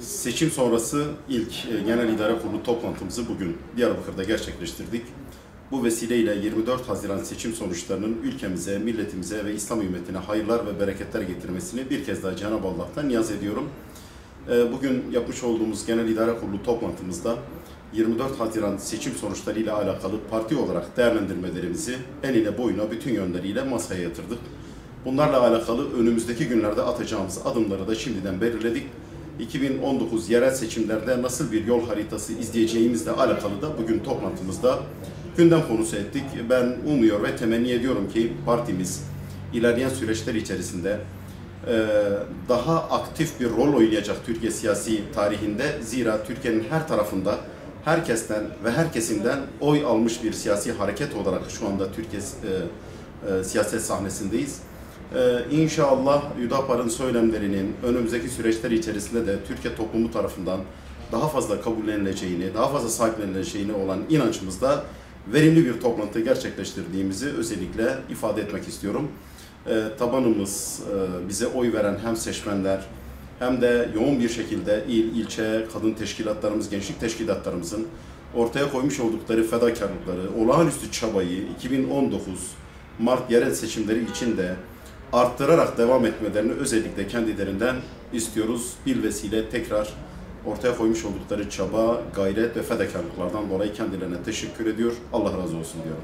Seçim sonrası ilk Genel İdare Kurulu toplantımızı bugün Diyarbakır'da gerçekleştirdik. Bu vesileyle 24 Haziran seçim sonuçlarının ülkemize, milletimize ve İslam ümmetine hayırlar ve bereketler getirmesini bir kez daha Cenab-ı Allah'tan niyaz ediyorum. Bugün yapmış olduğumuz Genel İdare Kurulu toplantımızda 24 Haziran seçim sonuçlarıyla alakalı parti olarak değerlendirmelerimizi enine boyuna bütün yönleriyle masaya yatırdık. Bunlarla alakalı önümüzdeki günlerde atacağımız adımları da şimdiden belirledik. 2019 yerel seçimlerde nasıl bir yol haritası izleyeceğimizle alakalı da bugün toplantımızda gündem konusu ettik. Ben umuyor ve temenni ediyorum ki partimiz ilerleyen süreçler içerisinde daha aktif bir rol oynayacak Türkiye siyasi tarihinde. Zira Türkiye'nin her tarafında herkesten ve her kesimden oy almış bir siyasi hareket olarak şu anda Türkiye siyaset sahnesindeyiz. İnşallah Hüdapar'ın söylemlerinin önümüzdeki süreçler içerisinde de Türkiye toplumu tarafından daha fazla kabullenileceğini, daha fazla sahiplenileceğine olan inancımızda verimli bir toplantı gerçekleştirdiğimizi özellikle ifade etmek istiyorum. Tabanımız, bize oy veren hem seçmenler hem de yoğun bir şekilde il, ilçe, kadın teşkilatlarımız, gençlik teşkilatlarımızın ortaya koymuş oldukları fedakarlıkları, olağanüstü çabayı 2019 Mart yerel seçimleri için de arttırarak devam etmelerini özellikle kendilerinden istiyoruz. Bilvesile tekrar ortaya koymuş oldukları çaba, gayret ve fedakarlıklardan dolayı kendilerine teşekkür ediyor. Allah razı olsun diyorum.